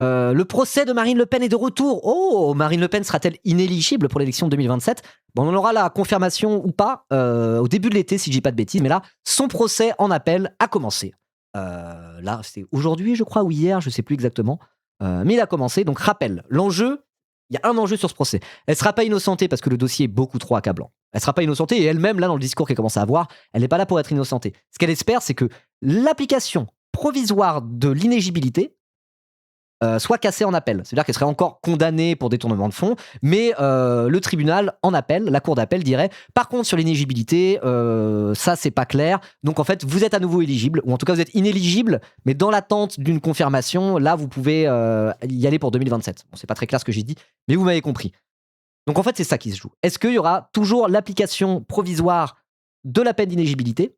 Le procès de Marine Le Pen est de retour. Oh, Marine Le Pen sera-t-elle inéligible pour l'élection de 2027 ? Bon, on en aura la confirmation ou pas au début de l'été, si je dis pas de bêtises. Mais là, son procès en appel a commencé. Là, c'est aujourd'hui, je crois, ou hier, je sais plus exactement. Mais il a commencé. Donc, rappel, l'enjeu, il y a un enjeu sur ce procès. Elle sera pas innocentée parce que le dossier est beaucoup trop accablant. Elle sera pas innocentée et elle-même, là, dans le discours qu'elle commence à avoir, elle n'est pas là pour être innocentée. Ce qu'elle espère, c'est que l'application provisoire de l'inéligibilité soit cassée en appel. C'est-à-dire qu'elle serait encore condamnée pour détournement de fonds, mais le tribunal en appel, la cour d'appel dirait, par contre sur l'inéligibilité, ça c'est pas clair, donc en fait vous êtes à nouveau éligible, ou en tout cas vous êtes inéligible, mais dans l'attente d'une confirmation, là vous pouvez y aller pour 2027. Bon, c'est pas très clair ce que j'ai dit, mais vous m'avez compris. Donc en fait c'est ça qui se joue. Est-ce qu'il y aura toujours l'application provisoire de la peine d'inéligibilité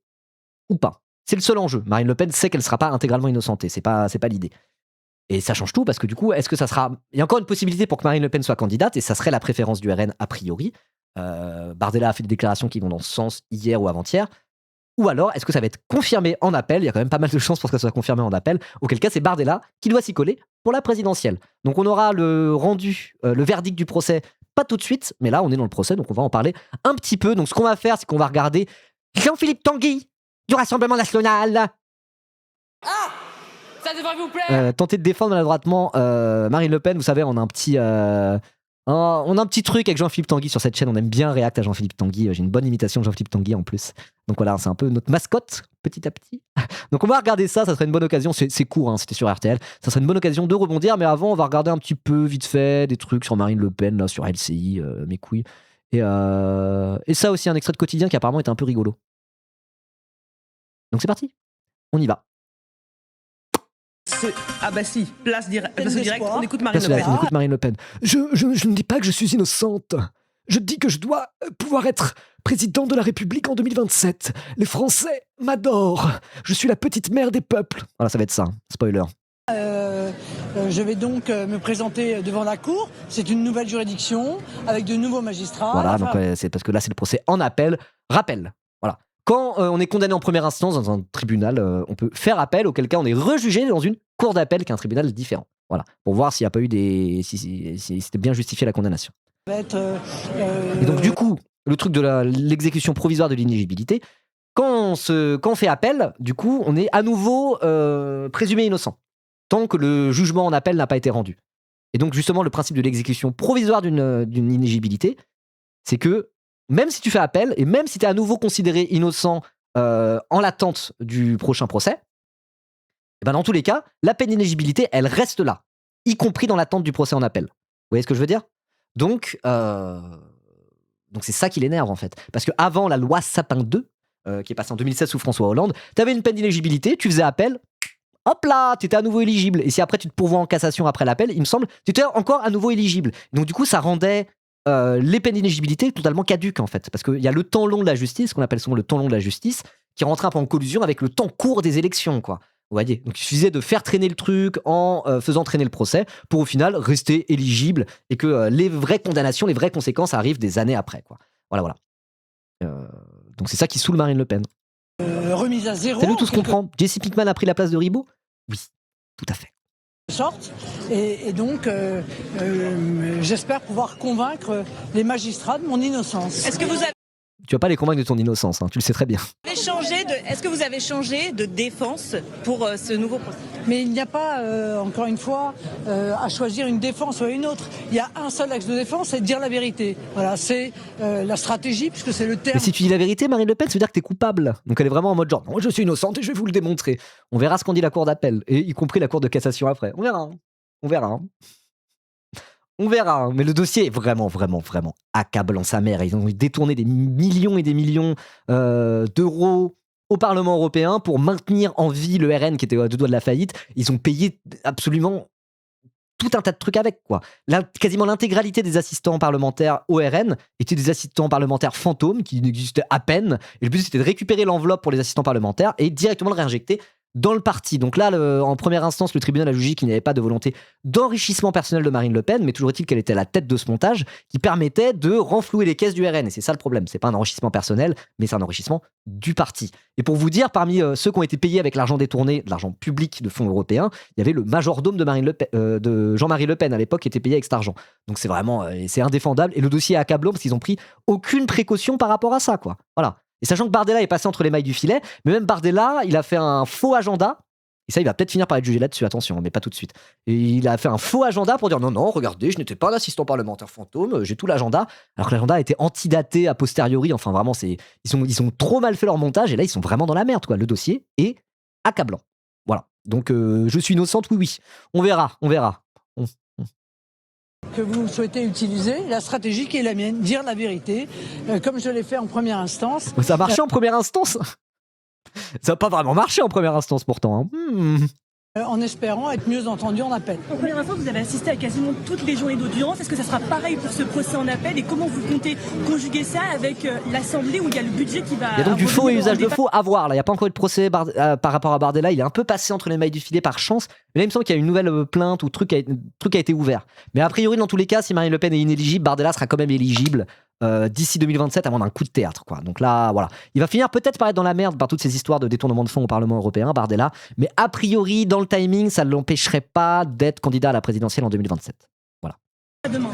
ou pas ? C'est le seul enjeu. Marine Le Pen sait qu'elle ne sera pas intégralement innocentée, c'est pas l'idée. Et ça change tout parce que du coup, est-ce que ça sera. Il y a encore une possibilité pour que Marine Le Pen soit candidate et ça serait la préférence du RN a priori. Bardella a fait des déclarations qui vont dans ce sens hier ou avant-hier. Ou alors, est-ce que ça va être confirmé en appel ? Il y a quand même pas mal de chances pour que ça soit confirmé en appel. Auquel cas, c'est Bardella qui doit s'y coller pour la présidentielle. Donc on aura le rendu, le verdict du procès, pas tout de suite, mais là on est dans le procès, donc on va en parler un petit peu. Donc ce qu'on va faire, c'est qu'on va regarder Jean-Philippe Tanguy du Rassemblement National. Ça devrait vous plaire. Tenter de défendre maladroitement Marine Le Pen. Vous savez, on a un petit truc avec Jean-Philippe Tanguy sur cette chaîne. On aime bien réact à Jean-Philippe Tanguy. J'ai une bonne imitation de Jean-Philippe Tanguy en plus. Donc voilà, c'est un peu notre mascotte petit à petit. Donc on va regarder ça. Ça serait une bonne occasion. C'est court, hein, c'était sur RTL. Ça serait une bonne occasion de rebondir. Mais avant, on va regarder un petit peu vite fait des trucs sur Marine Le Pen, là, sur LCI, mes couilles. Et ça aussi, un extrait de Quotidien qui apparemment était un peu rigolo. Donc c'est parti. On y va. Ah bah si, place direct, on écoute Marine Place Le direct, Pen. on écoute Marine Le Pen. Je ne dis pas que je suis innocente. Je dis que je dois pouvoir être président de la République en 2027. Les Français m'adorent. Je suis la petite mère des peuples. Voilà, ça va être ça. Spoiler. Je vais donc me présenter devant la cour. C'est une nouvelle juridiction avec de nouveaux magistrats. Voilà, donc c'est parce que là c'est le procès en appel. Rappel. Voilà. Quand on est condamné en première instance dans un tribunal, on peut faire appel, auquel cas on est rejugé dans une cour d'appel qui est un tribunal différent. Voilà, pour voir s'il n'y a pas eu si c'était bien justifié la condamnation. Et donc du coup, le truc de l'exécution provisoire de l'inéligibilité, quand on fait appel, du coup, on est à nouveau présumé innocent, tant que le jugement en appel n'a pas été rendu. Et donc justement, le principe de l'exécution provisoire d'une inéligibilité, c'est que même si tu fais appel, et même si tu es à nouveau considéré innocent en l'attente du prochain procès, et ben dans tous les cas, la peine d'inéligibilité, elle reste là, y compris dans l'attente du procès en appel. Vous voyez ce que je veux dire ? Donc c'est ça qui l'énerve en fait. Parce qu'avant la loi Sapin 2, qui est passée en 2016 sous François Hollande, tu avais une peine d'inéligibilité, tu faisais appel, hop là, tu étais à nouveau éligible. Et si après tu te pourvois en cassation après l'appel, il me semble, tu étais encore à nouveau éligible. Donc du coup, ça rendait les peines d'inéligibilité totalement caduques en fait. Parce qu'il y a le temps long de la justice, qu'on appelle souvent le temps long de la justice, qui rentrait un peu en collusion avec le temps court des élections, quoi. Vous voyez, donc il suffisait de faire traîner le truc en faisant traîner le procès pour au final rester éligible et que les vraies condamnations, les vraies conséquences arrivent des années après, quoi. Voilà. Donc c'est ça qui saoule Marine Le Pen. Remise à zéro. T'as vu tout ce qu'on prend ? Jesse Pinkman a pris la place de Ribot ? Oui, tout à fait. Sorte. Et donc, j'espère pouvoir convaincre les magistrats de mon innocence. Est-ce que vous avez Tu vas pas les convaincre de ton innocence, hein, tu le sais très bien. Est-ce que vous avez changé de défense pour ce nouveau procès ? Mais il n'y a pas, encore une fois, à choisir une défense ou une autre. Il y a un seul axe de défense, c'est de dire la vérité. Voilà, c'est la stratégie, puisque c'est le terme. Mais si tu dis la vérité, Marine Le Pen, ça veut dire que t'es coupable. Donc elle est vraiment en mode genre, moi je suis innocente et je vais vous le démontrer. On verra ce qu'en dit la cour d'appel, et y compris la cour de cassation après. On verra. Mais le dossier est vraiment accablant sa mère. Ils ont détourné des millions et des millions d'euros au Parlement européen pour maintenir en vie le RN qui était à deux doigts de la faillite. Ils ont payé absolument tout un tas de trucs avec, quoi. Quasiment l'intégralité des assistants parlementaires au RN étaient des assistants parlementaires fantômes qui n'existaient à peine. Et le but, c'était de récupérer l'enveloppe pour les assistants parlementaires et directement le réinjecter dans le parti. Donc là, en première instance, le tribunal a jugé qu'il n'y avait pas de volonté d'enrichissement personnel de Marine Le Pen, mais toujours est-il qu'elle était à la tête de ce montage qui permettait de renflouer les caisses du RN. Et c'est ça le problème. C'est pas un enrichissement personnel, mais c'est un enrichissement du parti. Et pour vous dire, parmi ceux qui ont été payés avec l'argent détourné, de l'argent public de fonds européens, il y avait le majordome de Jean-Marie Le Pen à l'époque qui était payé avec cet argent. Donc c'est vraiment, c'est indéfendable. Et le dossier est accablant parce qu'ils ont pris aucune précaution par rapport à ça, quoi. Voilà. Et sachant que Bardella est passé entre les mailles du filet, mais même Bardella, il a fait un faux agenda. Et ça, il va peut-être finir par être jugé là-dessus, attention, mais pas tout de suite. Et il a fait un faux agenda pour dire non, regardez, je n'étais pas un assistant parlementaire fantôme, j'ai tout l'agenda. Alors que l'agenda a été antidaté a posteriori. Enfin, vraiment, ils ont trop mal fait leur montage et là, ils sont vraiment dans la merde, quoi. Le dossier est accablant. Voilà. Donc, je suis innocente, oui. On verra. Que vous souhaitez utiliser, la stratégie qui est la mienne, dire la vérité, comme je l'ai fait en première instance. Ça a marché en première instance. Ça n'a pas vraiment marché en première instance pourtant. En espérant être mieux entendu en appel. En première instance, vous avez assisté à quasiment toutes les journées d'audience. Est-ce que ça sera pareil pour ce procès en appel et comment vous comptez conjuguer ça avec l'Assemblée où il y a le budget qui va... Il y a donc du faux et usage de faux à voir. Là, il n'y a pas encore eu de procès par rapport à Bardella. Il est un peu passé entre les mailles du filet par chance. Mais là, il me semble qu'il y a une nouvelle plainte ou truc a été ouvert. Mais a priori, dans tous les cas, si Marine Le Pen est inéligible, Bardella sera quand même éligible d'ici 2027 avant d'un coup de théâtre, quoi. Donc là, voilà. Il va finir peut-être par être dans la merde par toutes ces histoires de détournement de fonds au Parlement européen, Bardella. Mais a priori, dans le timing, ça ne l'empêcherait pas d'être candidat à la présidentielle en 2027. Voilà. Demain.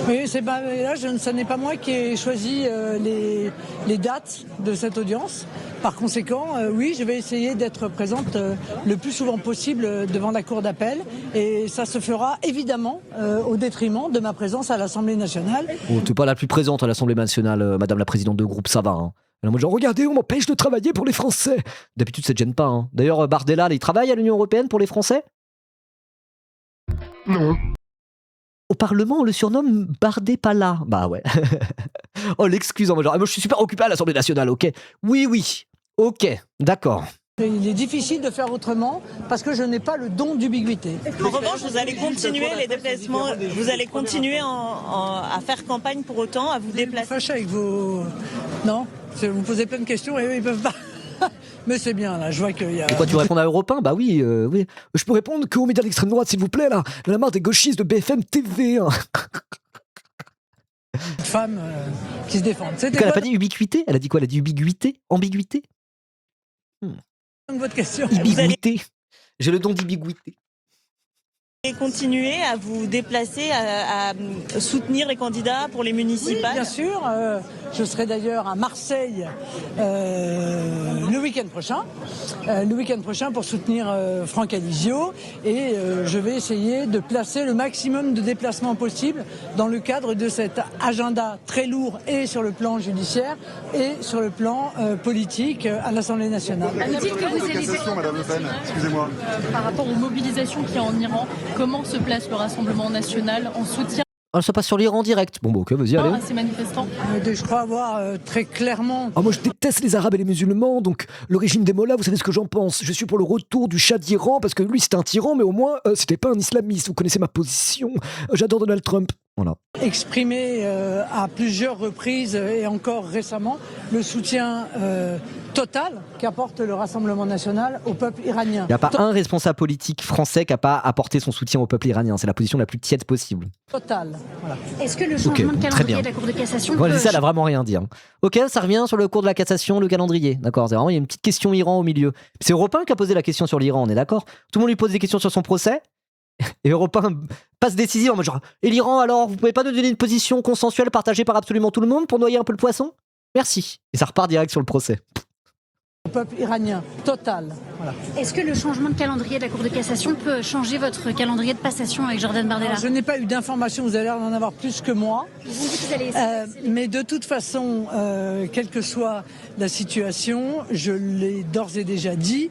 Oui, là, ce n'est pas moi qui ai choisi les dates de cette audience. Par conséquent, oui, je vais essayer d'être présente le plus souvent possible devant la Cour d'appel. Et ça se fera évidemment au détriment de ma présence à l'Assemblée nationale. Oh, t'es pas la plus présente à l'Assemblée nationale, madame la présidente de groupe, ça va. Hein. Elle est en mode genre, regardez, on m'empêche de travailler pour les Français. D'habitude, ça te gêne pas. Hein. D'ailleurs, Bardella, il travaille à l'Union européenne pour les Français ? Non. Au Parlement, on le surnomme Bardépala. Bah ouais. Oh, l'excuse en mode genre, moi je suis super occupé à l'Assemblée nationale, ok. Oui. Ok, d'accord. Il est difficile de faire autrement parce que je n'ai pas le don d'ubiquité. En revanche, vous allez continuer les déplacements, vous allez continuer à faire campagne pour autant, à vous déplacer. Fâché avec vos... Non, vous posez plein de questions et eux, ils peuvent pas. Mais c'est bien, là, je vois qu'il y a... Pourquoi tu réponds à Europe 1 ? Bah oui. Je peux répondre qu'aux médias d'extrême droite, s'il vous plaît, là. J'en ai marre des gauchistes de BFM TV. Hein. Une femme qui se défendent. Elle a pas dit ubiquité ? Elle a dit quoi ? Elle a dit ubiguïté ? Ambiguïté ? Votre question. Ibiguïté. J'ai le don d'ibiguïté. Et continuer à vous déplacer, à soutenir les candidats pour les municipales. Oui, bien sûr. Je serai d'ailleurs à Marseille le week-end prochain. Pour soutenir Franck Alizio. Et je vais essayer de placer le maximum de déplacements possibles dans le cadre de cet agenda très lourd et sur le plan judiciaire et sur le plan politique à l'Assemblée nationale. Vous dites que vous allez... Madame Le Pen, excusez-moi. Par rapport aux mobilisations qu'il y a en Iran, comment se place le Rassemblement national en soutien Ça passe sur l'Iran direct. Bon, ok, vas-y, allez. à ces manifestants? Je crois avoir très clairement... Moi, je déteste les Arabes et les musulmans, donc le régime des Mollahs, vous savez ce que j'en pense. Je suis pour le retour du Shah d'Iran, parce que lui, c'était un tyran, mais au moins, c'était pas un islamiste. Vous connaissez ma position. J'adore Donald Trump. Voilà. Exprimé à plusieurs reprises et encore récemment le soutien total qu'apporte le Rassemblement national au peuple iranien. Il n'y a pas un responsable politique français qui n'a pas apporté son soutien au peuple iranien. C'est la position la plus tiède possible. Total. Voilà. Est-ce que le changement de calendrier de la Cour de cassation ça, elle a vraiment rien dit. Hein. Ok, ça revient sur le cours de la cassation, le calendrier. D'accord, c'est vraiment, il y a une petite question Iran au milieu. C'est Europe 1 qui a posé la question sur l'Iran, on est d'accord ? Tout le monde lui pose des questions sur son procès. Et Europe 1 passe décisive en mode genre, et l'Iran alors, vous pouvez pas nous donner une position consensuelle partagée par absolument tout le monde pour noyer un peu le poisson ? Merci. Et ça repart direct sur le procès. Au peuple iranien, total. Voilà. Est-ce que le changement de calendrier de la Cour de cassation peut changer votre calendrier de passation avec Jordan Bardella ? Alors, je n'ai pas eu d'informations, vous avez l'air d'en avoir plus que moi. Vous me dites que vous allez mais de toute façon, quelle que soit la situation, je l'ai d'ores et déjà dit,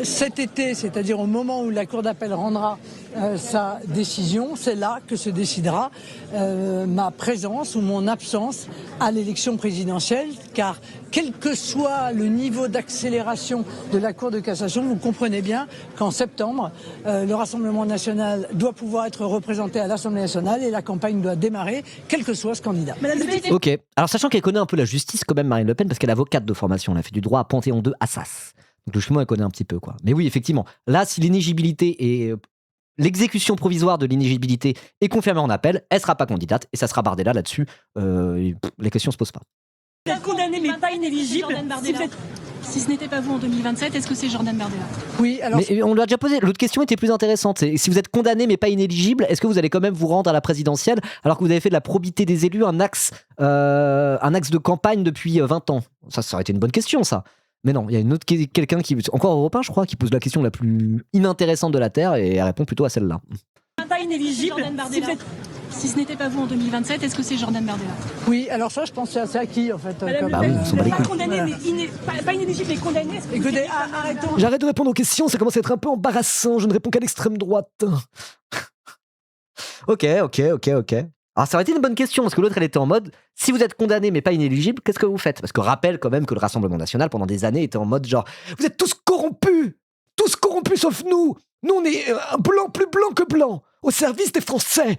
cet été, c'est-à-dire au moment où la Cour d'appel rendra sa décision, c'est là que se décidera ma présence ou mon absence à l'élection présidentielle, car quel que soit le niveau d'accélération de la Cour de cassation, vous comprenez bien qu'en septembre, le Rassemblement national doit pouvoir être représenté à l'Assemblée nationale et la campagne doit démarrer, quel que soit ce candidat. Ok, alors sachant qu'elle connaît un peu la justice quand même, Marine Le Pen, parce qu'elle est avocate de formation, elle a fait du droit à Panthéon 2 Assas. Donc logiquement, elle connaît un petit peu, quoi. Mais oui, effectivement, là, si l'inéligibilité et l'exécution provisoire de l'inéligibilité est confirmée en appel, elle sera pas candidate et ça sera Bardella là-dessus. Les questions se posent pas. Vous êtes condamné mais pas inéligible. Jordan Si Bardella. vous êtes- Si ce n'était pas vous en 2027, est-ce que c'est Jordan Bardella? Oui, alors Mais on l'a déjà posé. L'autre question était plus intéressante. C'est si vous êtes condamné mais pas inéligible, est-ce que vous allez quand même vous rendre à la présidentielle alors que vous avez fait de la probité des élus un axe de campagne depuis 20 ans? Ça aurait été une bonne question, ça. Mais non, il y a une autre quelqu'un qui, encore européen, je crois, qui pose la question la plus inintéressante de la Terre et elle répond plutôt à celle-là. pas inéligible. Jordan Si Bardella. vous êtes- Si ce n'était pas vous en 2027, est-ce que c'est Jordan Bardella? oui, alors ça, je pense que c'est à qui en fait Madame comme- Le Pen, oui, on s'en bat les pas couilles. condamné mais pas inéligible mais condamné. Est-ce que vous Écoutez, êtes- arrêtons. J'arrête de répondre aux questions, ça commence à être un peu embarrassant. Je ne réponds qu'à l'extrême droite. Ok. Alors ça aurait été une bonne question parce que l'autre elle était en mode si vous êtes condamné mais pas inéligible, qu'est-ce que vous faites? Parce que rappelle quand même que le Rassemblement National pendant des années était en mode genre vous êtes tous corrompus sauf nous. Nous on est blanc plus blanc que blanc au service des Français.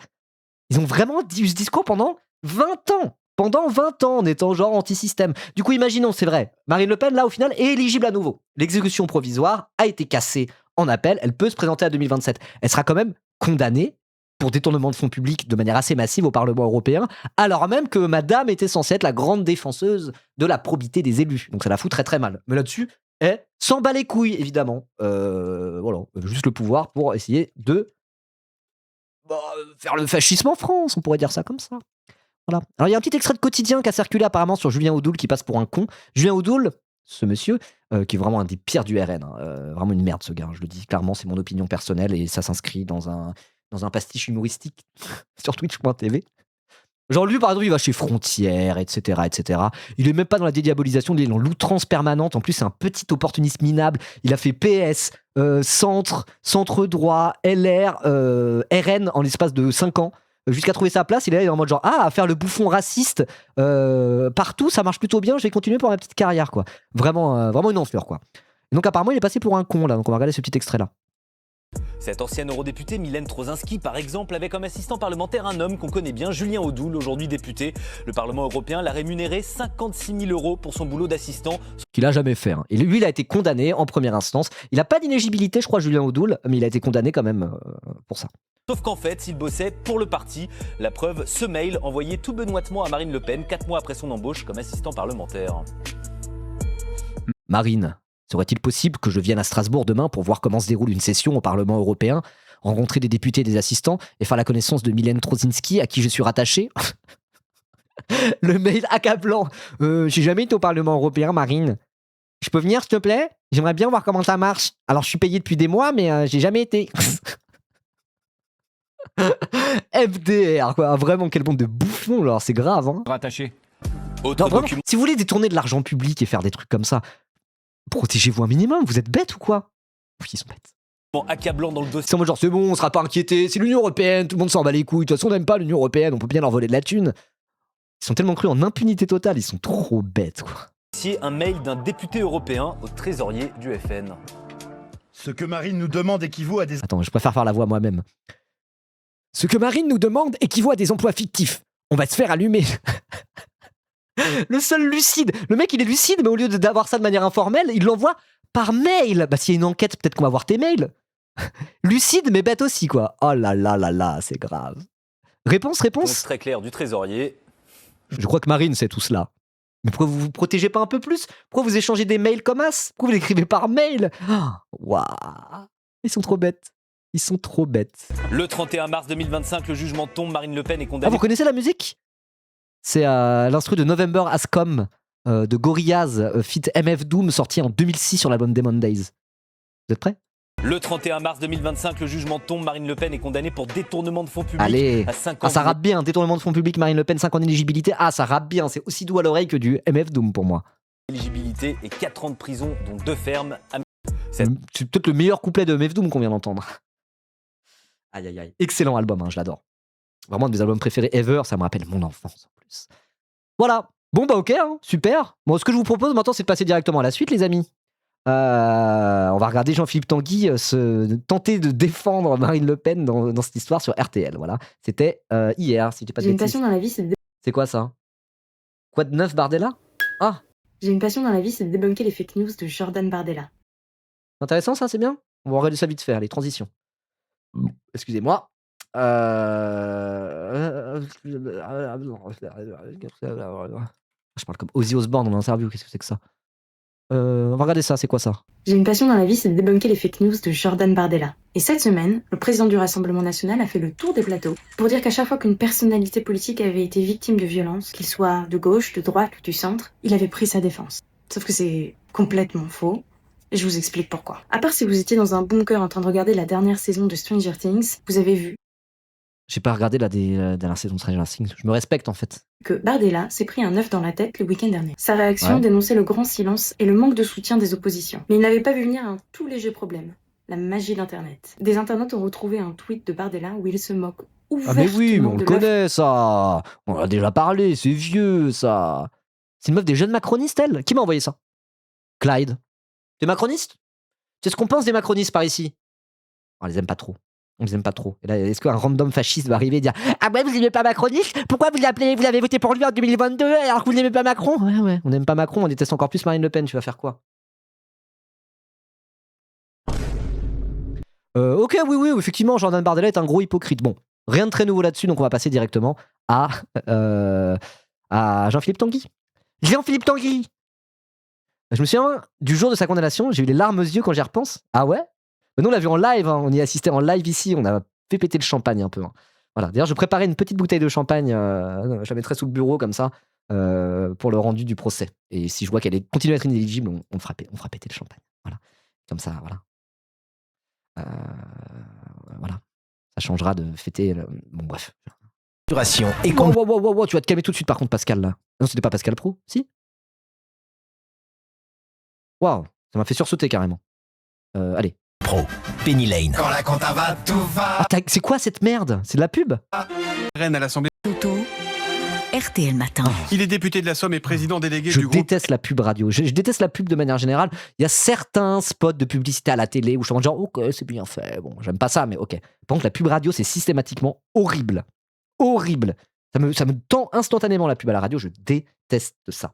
Ils ont vraiment dit ce discours pendant 20 ans. Pendant 20 ans en étant genre anti-système. Du coup imaginons, c'est vrai, Marine Le Pen là au final est éligible à nouveau. L'exécution provisoire a été cassée en appel, elle peut se présenter à 2027. Elle sera quand même condamnée pour détournement de fonds publics de manière assez massive au Parlement européen, alors même que madame était censée être la grande défenseuse de la probité des élus. Donc ça la fout très très mal. Mais là-dessus, elle s'en bat les couilles, évidemment. Voilà, juste le pouvoir pour essayer de faire le fascisme en France, on pourrait dire ça comme ça. Voilà. Alors il y a un petit extrait de Quotidien qui a circulé apparemment sur Julien Audoul qui passe pour un con. Julien Audoul, ce monsieur, qui est vraiment un des pires du RN, hein, vraiment une merde ce gars, hein, je le dis clairement, c'est mon opinion personnelle et ça s'inscrit dans un pastiche humoristique sur twitch.tv. Genre lui par exemple il va chez Frontières, etc. Il est même pas dans la dédiabolisation, il est dans l'outrance permanente, en plus c'est un petit opportuniste minable, il a fait PS, centre droit, LR, RN en l'espace de 5 ans. Jusqu'à trouver sa place, il est là en mode genre à faire le bouffon raciste partout, ça marche plutôt bien, je vais continuer pour ma petite carrière quoi. Vraiment une enflure quoi. Et donc apparemment il est passé pour un con là, donc on va regarder ce petit extrait là. Cette ancienne eurodéputée Mylène Troszczynski, par exemple, avait comme assistant parlementaire un homme qu'on connaît bien, Julien Audoul, aujourd'hui député. Le Parlement européen l'a rémunéré 56 000 € pour son boulot d'assistant. Qu'il a jamais fait. Hein. Et lui, il a été condamné en première instance. Il n'a pas d'inéligibilité, je crois, Julien Audoul, mais il a été condamné quand même pour ça. Sauf qu'en fait, s'il bossait pour le parti. La preuve, ce mail envoyé tout benoîtement à Marine Le Pen 4 mois après son embauche comme assistant parlementaire. Marine, serait-il possible que je vienne à Strasbourg demain pour voir comment se déroule une session au Parlement européen, rencontrer des députés et des assistants et faire la connaissance de Mylène Troszczynski à qui je suis rattaché? Le mail accablant. J'ai jamais été au Parlement européen, Marine. Je peux venir, s'il te plaît? J'aimerais bien voir comment ça marche. Alors, je suis payé depuis des mois, mais j'ai jamais été. FDR, quoi. Vraiment, quel bande de bouffons, alors. C'est grave, hein. Rattaché. Autre Non, vraiment, document. si vous voulez détourner de l'argent public et faire des trucs comme ça, protégez-vous un minimum. Vous êtes bêtes ou quoi? Oui, ils sont bêtes. Accablant dans le dossier. C'est en mode genre, c'est bon, on sera pas inquiété. C'est l'Union Européenne, tout le monde s'en bat les couilles. De toute façon, on n'aime pas l'Union Européenne, on peut bien leur voler de la thune. Ils sont tellement crus en impunité totale, ils sont trop bêtes, quoi. Un mail d'un député européen au trésorier du FN. Ce que Marine nous demande équivaut à des... Attends, je préfère faire la voix moi-même. Ce que Marine nous demande équivaut à des emplois fictifs. On va se faire allumer. Le seul lucide. Le mec, il est lucide, mais au lieu d'avoir ça de manière informelle, il l'envoie par mail. Bah, s'il y a une enquête, peut-être qu'on va voir tes mails. Lucide, mais bête aussi, quoi. Oh là là là là, c'est grave. Réponse. Réponse très claire du trésorier. Je crois que Marine sait tout cela. Mais pourquoi vous vous protégez pas un peu plus? Pourquoi vous échangez des mails comme as? Pourquoi vous l'écrivez par mail? Waouh. Ils sont trop bêtes. Ils sont trop bêtes. Le 31 mars 2025, le jugement tombe. Marine Le Pen est Ah, condamnée. vous connaissez la musique? C'est l'instru de November Has Come de Gorillaz feat. MF Doom, sorti en 2006 sur l'album Demon Days. Vous êtes prêts? Le 31 mars 2025, le jugement tombe. Marine Le Pen est condamnée pour détournement de fonds publics. Allez. À 5 ans. Ah, ça rappe bien. Détournement de fonds publics, Marine Le Pen, 5 ans d'éligibilité. Ah, ça rappe bien. C'est aussi doux à l'oreille que du MF Doom pour moi. D'éligibilité et 4 ans de prison, dont 2 fermes. C'est peut-être le meilleur couplet de MF Doom qu'on vient d'entendre. Aïe aïe aïe. Excellent album, hein, je l'adore. Vraiment un de mes albums préférés ever. Ça me rappelle mon enfance en plus. Voilà. Bon, bah ok, hein, super. Bon, ce que je vous propose maintenant, c'est de passer directement à la suite, les amis. On va regarder Jean-Philippe Tanguy tenter de défendre Marine Le Pen dans cette histoire sur RTL. Voilà. C'était hier, si j'ai pas de J'ai une bêtises. passion dans la vie, c'est de... C'est quoi ça? Quoi de neuf, Bardella? Ah, J'ai une passion dans la vie, c'est de débunker les fake news de Jordan Bardella. C'est intéressant ça, c'est bien. On va regarder ça vite fait, les transitions. Excusez-moi. Je parle comme Ozzy Osbourne dans l'interview, qu'est-ce que c'est que ça? On va regarder ça, c'est quoi ça? J'ai une passion dans la vie, c'est de débunker les fake news de Jordan Bardella. Et cette semaine, le président du Rassemblement National a fait le tour des plateaux pour dire qu'à chaque fois qu'une personnalité politique avait été victime de violence, qu'il soit de gauche, de droite ou du centre, il avait pris sa défense. Sauf que c'est complètement faux. Et je vous explique pourquoi. À part si vous étiez dans un bunker en train de regarder la dernière saison de Stranger Things, vous avez vu J'ai pas regardé la dernière saison de Stranger Things. Je me respecte en fait. que Bardella s'est pris un œuf dans la tête le week-end dernier. Sa réaction dénonçait le grand silence et le manque de soutien des oppositions. Mais il n'avait pas vu venir un tout léger problème. La magie d'Internet. Des internautes ont retrouvé un tweet de Bardella où il se moque ouvertement Ah mais oui, mais on de le l'œuf. connaît ça. On en a déjà parlé, c'est vieux ça. C'est une meuf des jeunes macronistes, elle. Qui m'a envoyé ça? Clyde. T'es macroniste? C'est ce qu'on pense des macronistes par ici. On les aime pas trop. On les aime pas trop. Et là, est-ce qu'un random fasciste va arriver et dire ah ouais, vous n'aimez pas macroniste? Pourquoi vous l'avez voté pour lui en 2022 alors que vous n'aimez pas Macron? Ouais, on n'aime pas Macron, on déteste encore plus Marine Le Pen, tu vas faire quoi? Ok, oui, effectivement, Jordan Bardella est un gros hypocrite. Bon, rien de très nouveau là-dessus, donc on va passer directement à Jean-Philippe Tanguy. Jean-Philippe Tanguy! Je me souviens du jour de sa condamnation, j'ai eu les larmes aux yeux quand j'y repense. Ah ouais? Nous, on l'a vu en live, hein, on y assistait en live ici, on a fait péter le champagne un peu. Hein. Voilà. D'ailleurs, je préparais une petite bouteille de champagne, je la mettrai sous le bureau comme ça, pour le rendu du procès. Et si je vois qu'elle continue à être inéligible, on fera péter le champagne. Voilà. Comme ça, voilà. Voilà. Ça changera de fêter. Bon, bref. Et Wow, tu vas te calmer tout de suite par contre, Pascal, là. Non, c'était pas Pascal Pro, si? Waouh, ça m'a fait sursauter carrément. Allez. Pro, Penny Lane. Quand la compta va, tout va. Ah, c'est quoi cette merde? C'est de la pub? Rennes à l'Assemblée. RTL Matin. Il est député de la Somme et président délégué Je du groupe. déteste la pub radio. Je déteste la pub de manière générale. Il y a certains spots de publicité à la télé où je suis en genre, ok, c'est bien fait. Bon, j'aime pas ça, mais ok. Par contre, la pub radio, c'est systématiquement horrible. Horrible. Ça me tend instantanément la pub à la radio. Je déteste ça.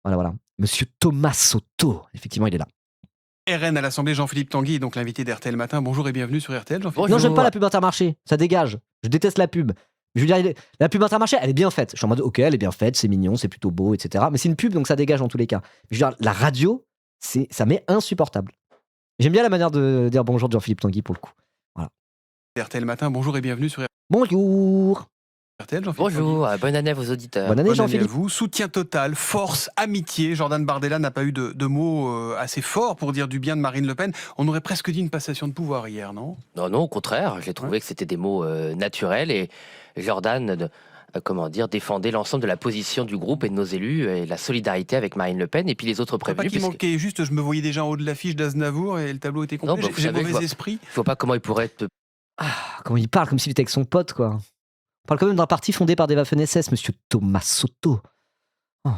Voilà. Monsieur Thomas Soto, effectivement, il est là. RN à l'Assemblée, Jean-Philippe Tanguy est donc l'invité d'RTL Matin. Bonjour et bienvenue sur RTL, Jean-Philippe. Non, j'aime pas la pub Intermarché. Ça dégage. Je déteste la pub. Je veux dire, la pub Intermarché, elle est bien faite. Je suis en mode, ok, elle est bien faite, c'est mignon, c'est plutôt beau, etc. Mais c'est une pub, donc ça dégage en tous les cas. Je veux dire, la radio, ça m'est insupportable. J'aime bien la manière de dire bonjour de Jean-Philippe Tanguy pour le coup. Voilà. RTL Matin, bonjour et bienvenue sur Bonjour. RTL, Jean-Philippe. Bonjour, bonne année à vos auditeurs. Bonne année, Jean-Philippe. À vous. Soutien total, force, amitié. Jordan Bardella n'a pas eu de mots assez forts pour dire du bien de Marine Le Pen. On aurait presque dit une passation de pouvoir hier, non? Non, au contraire. J'ai trouvé que c'était des mots naturels et Jordan, défendait l'ensemble de la position du groupe et de nos élus et la solidarité avec Marine LePen et puis les autres prévenus. Pas qu'il manquait juste, je me voyais déjà en haut de l'affiche d'Aznavour et le tableau était complet. Non, J'ai mauvais esprit. Je vois pas comment il pourrait être. Comment il parle, comme s'il était avec son pote, quoi. On parle quand même d'un parti fondé par des Waffen-SS, monsieur Thomas Soto. Oh.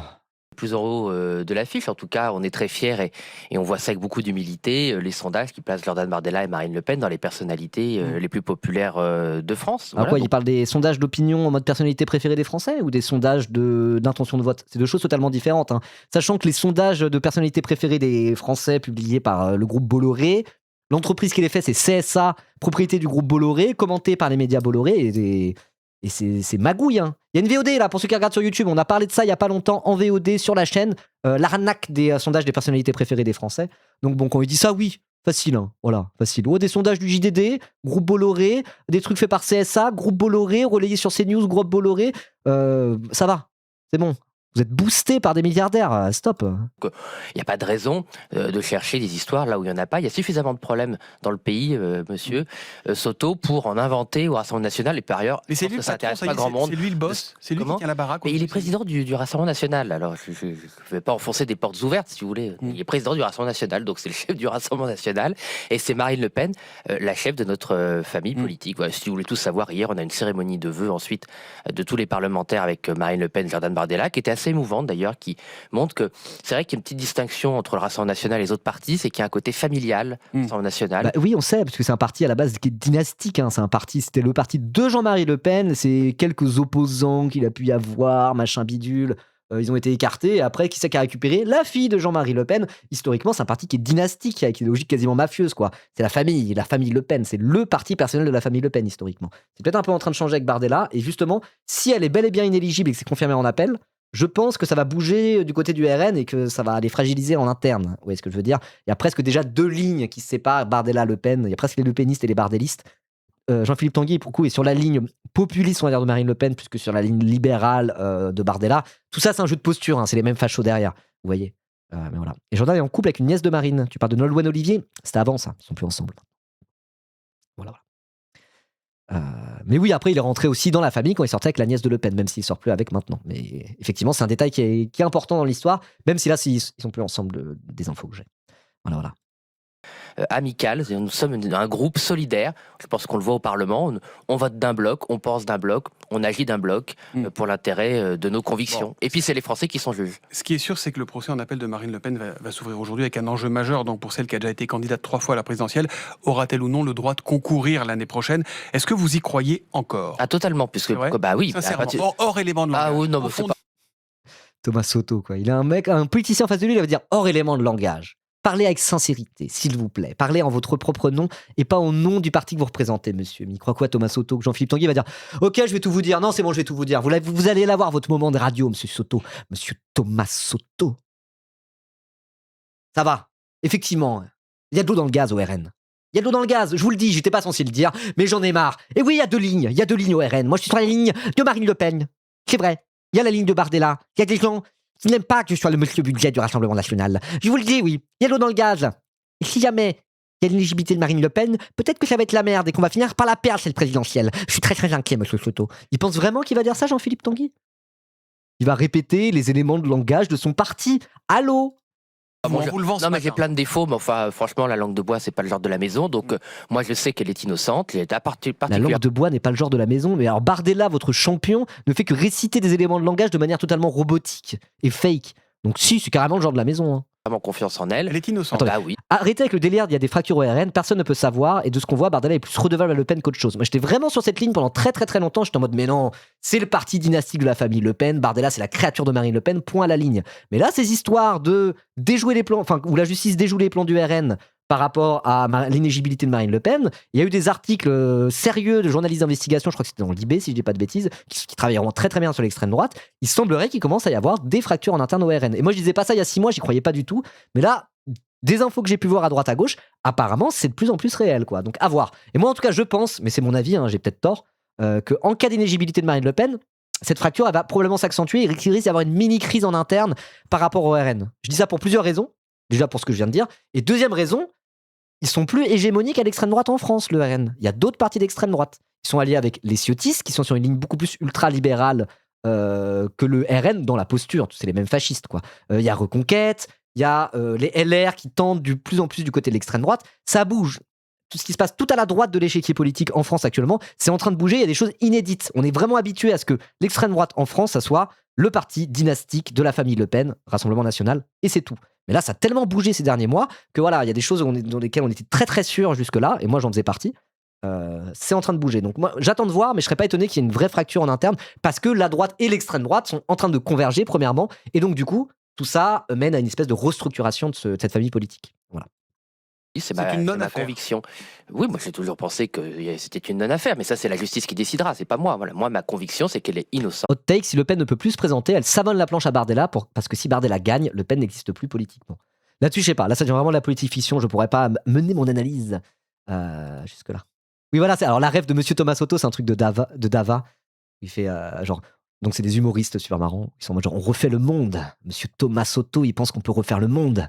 Plus en haut de l'affiche, en tout cas, on est très fiers et on voit ça avec beaucoup d'humilité. Les sondages qui placent Jordan Bardella et Marine Le Pen dans les personnalités les plus populaires de France. Alors il parle des sondages d'opinion en mode personnalité préférée des Français ou des sondages d'intention de vote? C'est deux choses totalement différentes. Hein. Sachant que les sondages de personnalité préférée des Français publiés par le groupe Bolloré, l'entreprise qui les fait, c'est CSA, propriété du groupe Bolloré, commenté par les médias Bolloré et c'est magouille. Hein. Il y a une VOD là pour ceux qui regardent sur YouTube. On a parlé de ça il y a pas longtemps en VOD sur la chaîne. L'arnaque des sondages des personnalités préférées des Français. Donc bon, quand il dit ça, oui, facile. Hein. Voilà, facile. Des sondages du JDD, groupe Bolloré, des trucs faits par CSA, groupe Bolloré, relayés sur CNews, groupe Bolloré. Ça va, c'est bon. Vous êtes boosté par des milliardaires, stop. Il n'y a pas de raison de chercher des histoires là où il n'y en a pas. Il y a suffisamment de problèmes dans le pays, monsieur Soto, pour en inventer au Rassemblement National. Et par ailleurs, mais c'est lui, ça n'intéresse pas grand monde. C'est lui le boss, c'est lui qui tient la baraque. Mais il est président du Rassemblement National. Alors, je ne vais pas enfoncer des portes ouvertes, si vous voulez. Il est président du Rassemblement National, donc c'est le chef du Rassemblement National. Et c'est Marine Le Pen, la chef de notre famille politique. Voilà, si vous voulez tout savoir, hier, on a une cérémonie de vœux ensuite de tous les parlementaires avec Marine Le Pen, Jordan Bardella, qui était assez émouvante d'ailleurs, qui montre que c'est vrai qu'il y a une petite distinction entre le Rassemblement National et les autres partis, c'est qu'il y a un côté familial du Rassemblement National. Bah, oui, on sait, parce que c'est un parti à la base qui est dynastique. Hein. C'est un parti, c'était le parti de Jean-Marie Le Pen, c'est quelques opposants qu'il a pu y avoir, machin bidule. ils ont été écartés. Et après, qui c'est qui a récupéré? La fille de Jean-Marie Le Pen. Historiquement, c'est un parti qui est dynastique, avec une logique quasiment mafieuse, quoi. C'est la famille Le Pen. C'est le parti personnel de la famille Le Pen, historiquement. C'est peut-être un peu en train de changer avec Bardella. Et justement, si elle est bel et bien inéligible et que c'est confirmé en appel, je pense que ça va bouger du côté du RN et que ça va les fragiliser en interne. Vous voyez ce que je veux dire? Il y a presque déjà 2 lignes qui se séparent, Bardella-Le Pen. Il y a presque les Le Penistes et les bardellistes. Jean-Philippe Tanguy, pour le coup, est sur la ligne populiste, on va dire, de Marine Le Pen, plus que sur la ligne libérale de Bardella. Tout ça, c'est un jeu de posture, hein, c'est les mêmes fachos derrière, vous voyez. Mais voilà. Et Jordan est en couple avec une nièce de Marine. Tu parles de Nolwenn Olivier? C'était avant ça, ils sont plus ensemble. Voilà. Mais oui, après, il est rentré aussi dans la famille quand il sortait avec la nièce de Le Pen, même s'il sort plus avec maintenant. Mais effectivement, c'est un détail qui est important dans l'histoire, même si là, ils sont plus ensemble des infos que j'ai. Voilà. Amical, nous sommes un groupe solidaire. Je pense qu'on le voit au Parlement. On vote d'un bloc, on pense d'un bloc, on agit d'un bloc pour l'intérêt de nos convictions. Bon. Et puis c'est les Français qui sont juges. Ce qui est sûr, c'est que le procès en appel de Marine Le Pen va s'ouvrir aujourd'hui avec un enjeu majeur. Donc pour celle qui a déjà été candidate 3 fois à la présidentielle, aura-t-elle ou non le droit de concourir l'année prochaine? Est-ce que vous y croyez encore? Ah totalement, puisque bah oui. Hors élément de langage. Ah oui, non, c'est pas... Thomas Soto, quoi. Il a un politicien en face de lui, il va dire hors élément de langage. Parlez avec sincérité, s'il vous plaît. Parlez en votre propre nom et pas au nom du parti que vous représentez, monsieur. Mais il croit quoi, Thomas Soto? Que Jean-Philippe Tanguy va dire ok, je vais tout vous dire. Non, c'est bon, je vais tout vous dire. Vous allez l'avoir, votre moment de radio, monsieur Soto. Monsieur Thomas Soto. Ça va. Effectivement, il y a de l'eau dans le gaz au RN. Il y a de l'eau dans le gaz, je vous le dis, j'étais pas censé le dire, mais j'en ai marre. Et oui, il y a 2 lignes. Il y a 2 lignes au RN. Moi, je suis sur la ligne de Marine Le Pen. C'est vrai. Il y a la ligne de Bardella. Il y a des gens qui n'aiment pas que je sois le monsieur budget du Rassemblement national. Je vous le dis, oui, il y a de l'eau dans le gaz. Et si jamais il y a l'éligibilité de Marine Le Pen, peut-être que ça va être la merde et qu'on va finir par la perdre, cette présidentielle. Je suis très très inquiet, monsieur Soto. Il pense vraiment qu'il va dire ça, Jean-Philippe Tanguy? Il va répéter les éléments de langage de son parti. Allô? Non, mais j'ai plein de défauts, mais enfin, franchement, la langue de bois, c'est pas le genre de la maison. Donc, moi, je sais qu'elle est innocente. La langue de bois n'est pas le genre de la maison. Mais alors, Bardella, votre champion, ne fait que réciter des éléments de langage de manière totalement robotique et fake. Donc, si, c'est carrément le genre de la maison. Hein. Vraiment confiance en elle. Elle est innocente. Ah oui. Arrêtez avec le délire, il y a des fractures au RN, personne ne peut savoir, et de ce qu'on voit, Bardella est plus redevable à Le Pen qu'autre chose. Moi, j'étais vraiment sur cette ligne pendant très très très longtemps, j'étais en mode, mais non, c'est le parti dynastique de la famille Le Pen, Bardella, c'est la créature de Marine Le Pen, point à la ligne. Mais là, ces histoires de déjouer les plans, enfin, où la justice déjoue les plans du RN par rapport à l'inéligibilité de Marine Le Pen, il y a eu des articles sérieux de journalistes d'investigation, je crois que c'était dans l'IB, si je dis pas de bêtises, qui travailleront très très bien sur l'extrême droite. Il semblerait qu'il commence à y avoir des fractures en interne au RN. Et moi, je disais pas ça il y a 6 mois, j'y croyais pas du tout. Mais là, des infos que j'ai pu voir à droite à gauche, apparemment, c'est de plus en plus réel, quoi. Donc, à voir. Et moi, en tout cas, je pense, mais c'est mon avis, hein, j'ai peut-être tort, qu'en cas d'inéligibilité de Marine Le Pen, cette fracture, elle va probablement s'accentuer et risque d'y avoir une mini-crise en interne par rapport au RN. Je dis ça pour plusieurs raisons. Déjà pour ce que je viens de dire. Et deuxième raison, ils sont plus hégémoniques à l'extrême droite en France, le RN. Il y a d'autres partis d'extrême droite. Ils sont alliés avec les ciotistes, qui sont sur une ligne beaucoup plus ultra-libérale que le RN dans la posture. C'est les mêmes fascistes, quoi. Il y a Reconquête, il y a les LR qui tentent de plus en plus du côté de l'extrême droite. Ça bouge. Tout ce qui se passe tout à la droite de l'échiquier politique en France actuellement, c'est en train de bouger. Il y a des choses inédites. On est vraiment habitué à ce que l'extrême droite en France, ça soit le parti dynastique de la famille Le Pen, Rassemblement national, et c'est tout. Mais là, ça a tellement bougé ces derniers mois que voilà, il y a des choses dans lesquelles on était très très sûr jusque-là, et moi j'en faisais partie. C'est en train de bouger. Donc moi, j'attends de voir, mais je serais pas étonné qu'il y ait une vraie fracture en interne, parce que la droite et l'extrême droite sont en train de converger, premièrement, et donc du coup, tout ça mène à une espèce de restructuration de cette famille politique. Voilà. C'est ma conviction. Oui, moi j'ai toujours pensé que c'était une non-affaire, mais ça c'est la justice qui décidera, c'est pas moi. Voilà. Moi, ma conviction, c'est qu'elle est innocente. Hot take, si Le Pen ne peut plus se présenter, elle savonne la planche à Bardella, parce que si Bardella gagne, Le Pen n'existe plus politiquement. Là-dessus, je sais pas. Là, ça devient vraiment de la politique fiction. Je pourrais pas mener mon analyse jusque-là. Oui, voilà. Alors, la rêve de Monsieur Thomas Soto, c'est un truc de Dava. Il fait genre. Donc, c'est des humoristes super marrants. Ils sont en mode genre, on refait le monde. Monsieur Thomas Soto, il pense qu'on peut refaire le monde.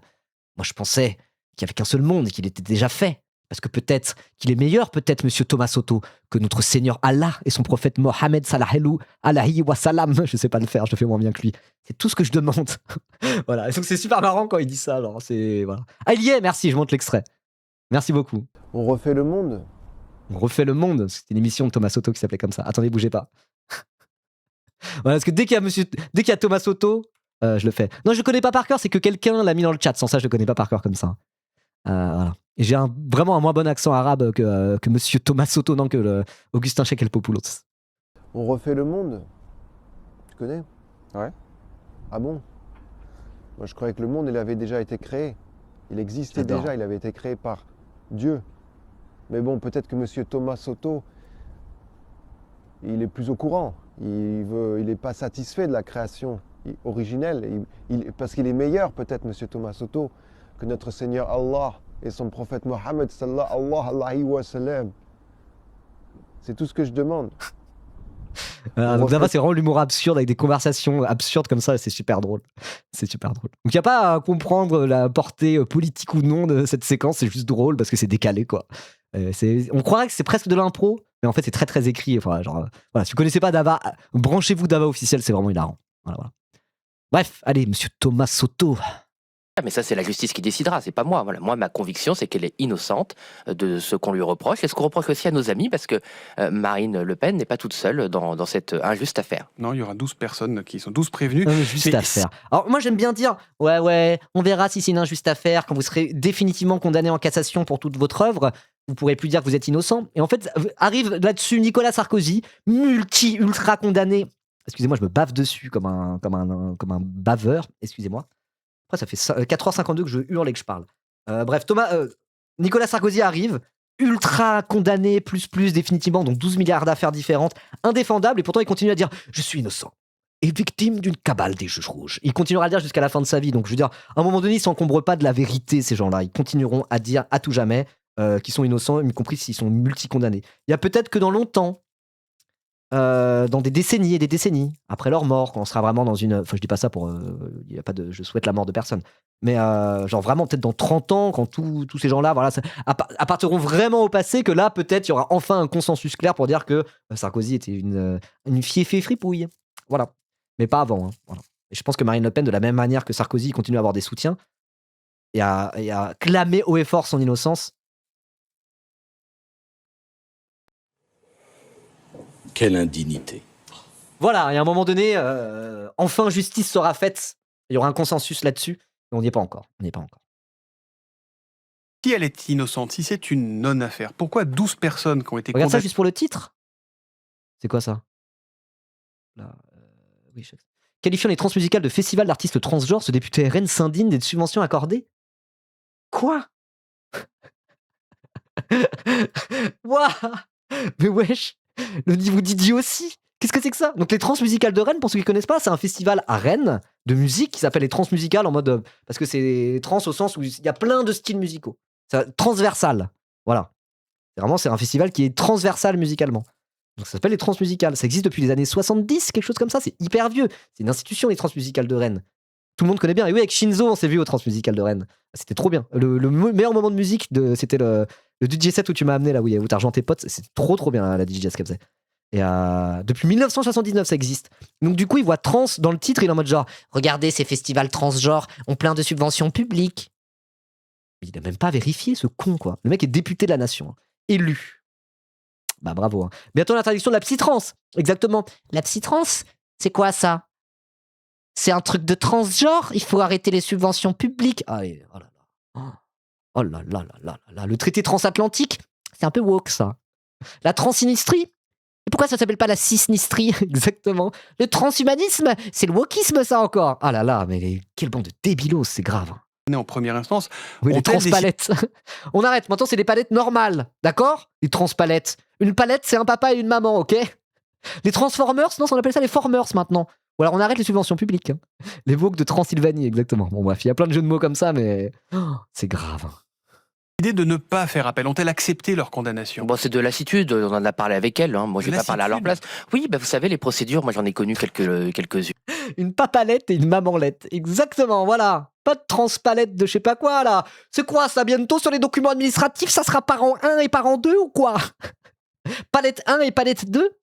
Moi, je pensais qu'il n'y avait qu'un seul monde et qu'il était déjà fait. Parce que peut-être qu'il est meilleur, peut-être, Monsieur Thomas Soto, que notre Seigneur Allah et son prophète Mohammed sallallahu alayhi wa sallam. Je sais pas le faire, je le fais moins bien que lui. C'est tout ce que je demande. Voilà. Et donc c'est super marrant quand il dit ça. Alors c'est voilà. Ah, il y est, merci, je monte l'extrait. Merci beaucoup. On refait le monde. On refait le monde. C'était une émission de Thomas Soto qui s'appelait comme ça. Attendez, bougez pas. Voilà, parce que dès qu'il y a Thomas Soto, je le fais. Non, je le connais pas par cœur, c'est que quelqu'un l'a mis dans le chat. Sans ça, je le connais pas par cœur comme ça. Voilà. Et j'ai vraiment un moins bon accent arabe que Monsieur Thomas Soto, non, que Augustin Chekelpopoulos. On refait le monde. Tu connais? Ouais. Ah bon? Moi, je croyais que le monde, il avait déjà été créé. Il existait J'adore. déjà, il avait été créé par Dieu. Mais bon, peut-être que M. Thomas Soto, il est plus au courant. Il n'est pas satisfait de la création originelle. Parce qu'il est meilleur, peut-être, M. Thomas Soto, que notre Seigneur Allah et son prophète Mohammed sallallahu alayhi wa sallam. C'est tout ce que je demande. Donc ça va, c'est vraiment l'humour absurde avec des conversations absurdes comme ça, c'est super drôle. C'est super drôle. Donc il n'y a pas à comprendre la portée politique ou non de cette séquence, c'est juste drôle parce que c'est décalé quoi. On croirait que c'est presque de l'impro, mais en fait c'est très très écrit. Enfin, genre, voilà, si vous connaissez pas Dava, branchez-vous Dava officiel, c'est vraiment hilarant. Voilà, voilà. Bref, allez, monsieur Thomas Soto. Ah, mais ça, c'est la justice qui décidera, c'est pas moi. Voilà. Moi, ma conviction, c'est qu'elle est innocente de ce qu'on lui reproche. Et ce qu'on reproche aussi à nos amis, parce que Marine Le Pen n'est pas toute seule dans cette injuste affaire. Non, il y aura 12 personnes qui sont 12 prévenues. Juste affaire. Alors moi j'aime bien dire, ouais, on verra si c'est une injuste affaire, quand vous serez définitivement condamné en cassation pour toute votre œuvre, vous pourrez plus dire que vous êtes innocent. Et en fait, arrive là-dessus Nicolas Sarkozy, ultra condamné. Excusez-moi, je me bave dessus comme un baveur, excusez-moi. Après, ça fait 4h52 que je hurle et que je parle. Bref, Nicolas Sarkozy arrive, ultra condamné, plus, définitivement, donc 12 milliards d'affaires différentes, indéfendable, et pourtant il continue à dire « Je suis innocent » et victime d'une cabale des juges rouges. Il continuera à le dire jusqu'à la fin de sa vie. Donc, je veux dire, à un moment donné, ils ne s'encombrent pas de la vérité, ces gens-là. Ils continueront à dire à tout jamais qu'ils sont innocents, y compris s'ils sont multicondamnés. Il y a peut-être que dans longtemps, dans des décennies et des décennies, après leur mort, quand on sera vraiment dans une... Enfin, je dis pas ça pour... y a pas de, je souhaite la mort de personne. Mais genre vraiment, peut-être dans 30 ans, quand tous ces gens-là voilà, appartiendront vraiment au passé, que là, peut-être, il y aura enfin un consensus clair pour dire que Sarkozy était une fiefée fripouille. Voilà. Mais pas avant. Hein. Voilà. Et je pense que Marine Le Pen, de la même manière que Sarkozy, continue à avoir des soutiens et à clamer haut et fort son innocence. Quelle indignité. Voilà, et à un moment donné, enfin justice sera faite. Il y aura un consensus là-dessus, mais on n'y est pas encore. Si elle est innocente, si c'est une non-affaire, pourquoi 12 personnes qui ont été Regarde ça condamnées... juste pour le titre. C'est quoi ça là, oui, qualifiant les transmusicales de festival d'artistes transgenres, ce député RN s'indigne des subventions accordées. Quoi? Waouh. Mais wesh, le niveau d'idiotie. Qu'est-ce que c'est que ça? Donc les transmusicales de Rennes, pour ceux qui ne connaissent pas, c'est un festival à Rennes de musique qui s'appelle les transmusicales en mode... parce que c'est trans au sens où il y a plein de styles musicaux. C'est transversal. Voilà. C'est un festival qui est transversal musicalement. Donc ça s'appelle les transmusicales. Ça existe depuis les années 70, quelque chose comme ça. C'est hyper vieux. C'est une institution, les transmusicales de Rennes. Tout le monde connaît bien. Et oui, avec Shinzo, on s'est vu aux transmusicales de Rennes. C'était trop bien. Le meilleur moment de musique, c'était le DJ set où tu m'as amené, là, où t'as rejoint tes potes. C'est trop bien, la DJ qu'elle faisait. Et depuis 1979, ça existe. Donc du coup, il voit trans dans le titre, il est en mode genre, regardez, ces festivals transgenres ont plein de subventions publiques. Il n'a même pas vérifié, ce con, quoi. Le mec est député de la nation, hein. Élu. Bah bravo. Hein. Bientôt l'interdiction de la psytrans. Exactement. La psytrans, c'est quoi ça? C'est un truc de transgenre? Il faut arrêter les subventions publiques. Allez, oh là là. Oh là là là là là. Le traité transatlantique, c'est un peu woke, ça. La transinistrie? Et pourquoi ça s'appelle pas la cisnistrie? Exactement. Le transhumanisme, c'est le wokisme, ça encore. Ah là là, mais quel bande de débilos, c'est grave. En première instance, oui, les transpalettes. On arrête, maintenant c'est des palettes normales, d'accord? Les transpalettes. Une palette, c'est un papa et une maman, ok? Les Transformers, non, on appelle ça les Formers maintenant. Ou alors on arrête les subventions publiques. Hein. Les Vogue de Transylvanie, exactement. Bon bref, il y a plein de jeux de mots comme ça, mais c'est grave. L'idée de ne pas faire appel, ont-elles accepté leur condamnation? Bon, c'est de lassitude, on en a parlé avec elles, hein. Moi je vais pas parler à leur place. Oui, bah, vous savez, les procédures, moi j'en ai connu quelques-unes. Une papalette et une mamanlette, exactement, voilà. Pas de transpalette de je sais pas quoi, là. C'est quoi ça, bientôt sur les documents administratifs, ça sera parent 1 et parent 2 ou quoi? Palette 1 et palette 2?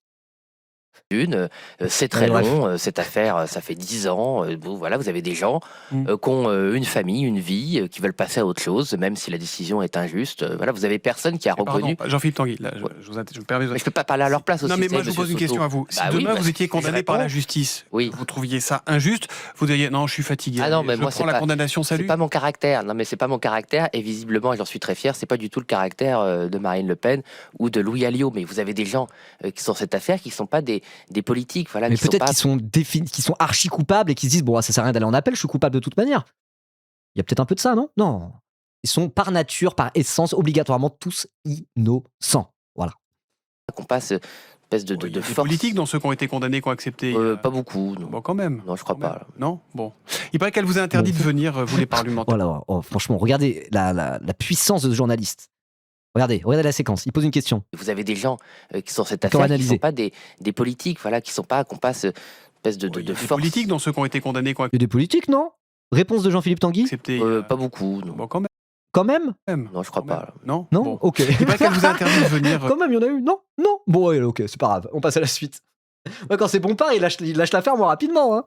C'est très long, cette affaire, ça fait 10 ans. Voilà, vous avez des gens qui ont une famille, une vie, qui veulent passer à autre chose, même si la décision est injuste. Voilà, vous avez personne qui a reconnu. Jean-Philippe Tanguy, là, je me permets. Mais je peux pas parler à leur place aussi. Non, mais moi je vous pose une question à vous. Si demain vous étiez condamné par la justice, vous trouviez ça injuste, vous diriez non, je suis fatigué. Ah non, mais je moi prends la condamnation, salut. C'est pas mon caractère. Non, mais c'est pas mon caractère. Et visiblement, j'en suis très fier. C'est pas du tout le caractère de Marine Le Pen ou de Louis Alliot. Mais vous avez des gens qui sont dans cette affaire, qui sont pas des des politiques, voilà, Mais qui sont peut-être pas... qu'ils sont archi coupables et qu'ils se disent bon, ça sert à rien d'aller en appel, je suis coupable de toute manière. Il y a peut-être un peu de ça, non? Non. Ils sont par nature, par essence, obligatoirement tous innocents. Voilà. qu'on passe une espèce de Des force. politiques dans ceux qui ont été condamnés, qui ont accepté Pas beaucoup. Non. Bon, quand même. Non, je crois pas. Non. Bon. Il paraît qu'elle vous a interdit de venir, vous les parlementaires. Voilà, franchement, regardez la puissance de ce journaliste. Regardez la séquence. Il pose une question. Vous avez des gens qui sont cette Encore affaire, qui ne analysé. sont pas des politiques, voilà, qui sont pas, qu'on passe une espèce de Des force. politiques dans ceux qui ont été condamnés, qui ont Il y a des politiques, non? Réponse de Jean-Philippe Tanguy. accepté. Pas beaucoup. Non. Bon, quand même. Quand même? Non, je crois pas. Non. Non? Bon. Ok. Il paraît qu'elle vous a interdit de venir. Quand même, il y en a eu. Non? Bon, ouais, ok, c'est pas grave. On passe à la suite. Ouais, quand c'est Bompard, il lâche l'affaire moins rapidement. Hein.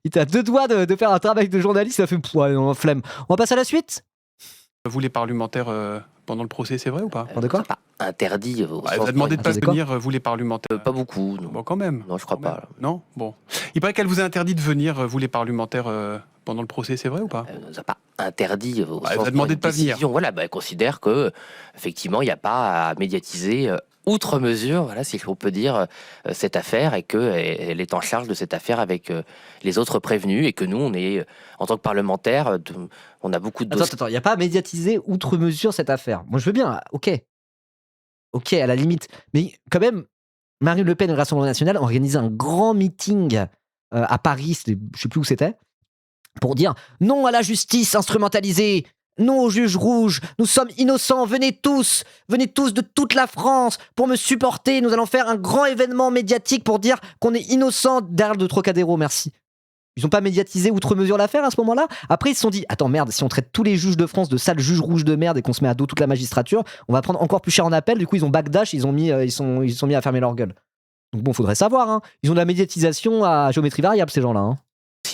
Il était à 2 doigts de faire un travail de journaliste, ça fait ouais, non, flemme. On passe à la suite? Vous les parlementaires pendant le procès, c'est vrai ou pas? De quoi? Pas interdit. Elle vous a demandé de pas venir, vous les parlementaires. Pas beaucoup. Non. Bon, quand même. Non, je crois pas. Non. Bon. Il paraît qu'elle vous a interdit de venir, vous les parlementaires pendant le procès, c'est vrai ou pas? Elle nous a pas interdit. Elle vous a demandé de pas venir. Voilà, elle considère que effectivement, il n'y a pas à médiatiser outre mesure, voilà, si on peut dire, cette affaire, et qu'elle est en charge de cette affaire avec les autres prévenus, et que nous, on est, en tant que parlementaires, on a beaucoup de dossiers. Attends, il n'y a pas à médiatiser outre mesure cette affaire. Moi, je veux bien, ok, à la limite. Mais quand même, Marine Le Pen et le Rassemblement National ont organisé un grand meeting à Paris, je ne sais plus où c'était, pour dire non à la justice instrumentalisée, non aux juges rouges, nous sommes innocents, venez tous de toute la France pour me supporter, nous allons faire un grand événement médiatique pour dire qu'on est innocent derrière de Trocadéro, merci. Ils n'ont pas médiatisé outre mesure l'affaire à ce moment-là. Après, ils se sont dit, attends, merde, si on traite tous les juges de France de sales juges rouges de merde et qu'on se met à dos toute la magistrature, on va prendre encore plus cher en appel. Du coup, ils ont backdash, ils sont mis à fermer leur gueule. Donc bon, faudrait savoir, hein. Ils ont de la médiatisation à géométrie variable, ces gens-là, hein.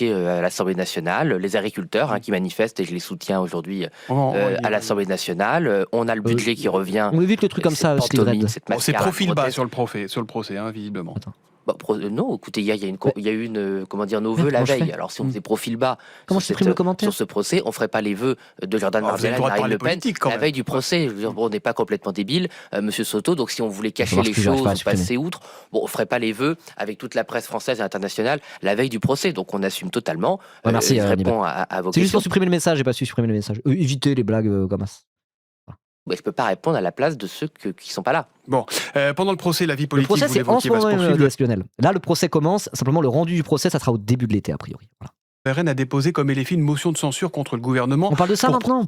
À l'Assemblée nationale, les agriculteurs qui manifestent, et je les soutiens aujourd'hui à l'Assemblée nationale. On a le budget qui revient. On évite le truc comme ça, c'est profil bas sur le procès, hein, visiblement. Non, écoutez, il y a eu une, comment dire, nos vœux la veille. Alors si on faisait profil bas sur ce procès, on ferait pas les vœux de Jordan Bardella et Marine Le Pen la veille du procès. Je veux dire, bon, on n'est pas complètement débile, Monsieur Soto. Donc si on voulait cacher les choses, passer outre, bon, on ferait pas les vœux avec toute la presse française et internationale la veille du procès. Donc on assume totalement. Merci. Je réponds à vos questions. C'est juste pour supprimer le message. J'ai pas su supprimer le message. Évitez les blagues comme ça. Je ne peux pas répondre à la place de ceux qui ne sont pas là. Bon, pendant le procès, la vie politique, le procès, vous c'est en l'évoquiez, ce va se moment poursuivre. Lionel. Là, le procès commence. Simplement, le rendu du procès, ça sera au début de l'été, a priori. Voilà. Le RN a déposé comme LFI une motion de censure contre le gouvernement. On parle de ça maintenant?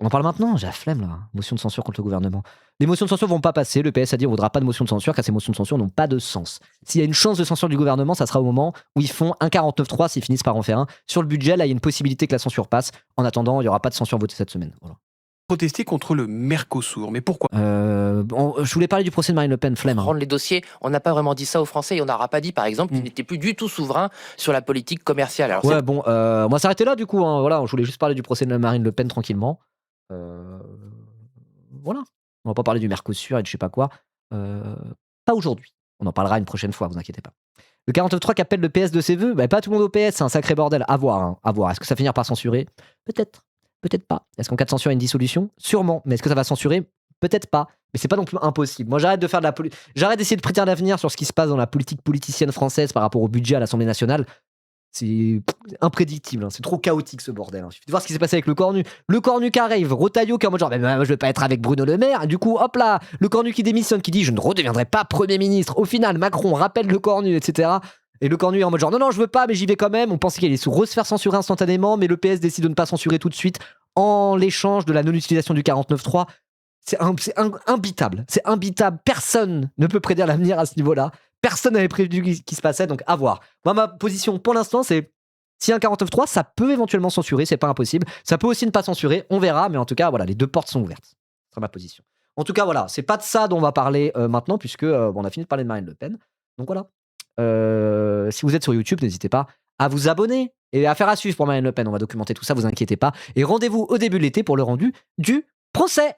On en parle maintenant? J'ai la flemme, là. Motion de censure contre le gouvernement. Les motions de censure vont pas passer. Le PS a dit on voudra pas de motion de censure car ces motions de censure n'ont pas de sens. S'il y a une chance de censure du gouvernement, ça sera au moment où ils font un 49.3 s'ils finissent par en faire un. Sur le budget, là, il y a une possibilité que la censure passe. En attendant, il n'y aura pas de censure votée cette semaine. Voilà. Protester contre le Mercosur, mais pourquoi? Je voulais parler du procès de Marine Le Pen, flemme. Prendre les dossiers, on n'a pas vraiment dit ça aux Français et on n'aura pas dit, par exemple, qu'ils n'étaient plus du tout souverains sur la politique commerciale. Alors, ouais, bon, on va s'arrêter là du coup. Hein. Voilà, je voulais juste parler du procès de Marine Le Pen tranquillement. Voilà. On va pas parler du Mercosur et de je sais pas quoi. Pas aujourd'hui. On en parlera une prochaine fois, vous inquiétez pas. Le 49.3 qui appelle le PS de ses vœux, pas tout le monde au PS, c'est un sacré bordel. À voir, hein. À voir. Est-ce que ça va finir par censurer? Peut-être. Peut-être pas. Est-ce qu'en cas de censure, il y a une dissolution? Sûrement. Mais est-ce que ça va censurer? Peut-être pas. Mais c'est pas non plus impossible. Moi, j'arrête de faire de la j'arrête d'essayer de prédire l'avenir sur ce qui se passe dans la politique politicienne française par rapport au budget à l'Assemblée nationale. C'est imprédictible, hein. C'est trop chaotique ce bordel. Il suffit de voir ce qui s'est passé avec le Cornu. Le Cornu qui arrive, Retailleau qui est en mode genre, moi je vais pas être avec Bruno Le Maire. Et du coup, hop là, le Cornu qui démissionne, qui dit je ne redeviendrai pas Premier ministre. Au final, Macron rappelle le Cornu, etc. Et le Cornu est en mode genre non, je veux pas, mais j'y vais quand même. On pensait qu'il allait se faire censurer instantanément, mais le PS décide de ne pas censurer tout de suite en l'échange de la non-utilisation du 49.3. C'est imbitable. C'est imbitable. Personne ne peut prédire l'avenir à ce niveau-là. Personne n'avait prévu qui se passait, donc à voir. Moi, ma position pour l'instant, c'est si un 49.3, ça peut éventuellement censurer, c'est pas impossible. Ça peut aussi ne pas censurer, on verra, mais en tout cas, voilà, les deux portes sont ouvertes. C'est ma position. En tout cas, voilà, c'est pas de ça dont on va parler maintenant, puisque on a fini de parler de Marine Le Pen. Donc voilà. Si vous êtes sur YouTube, n'hésitez pas à vous abonner et à faire à suivre pour Marine Le Pen. On va documenter tout ça, vous inquiétez pas. Et rendez-vous au début de l'été pour le rendu du procès.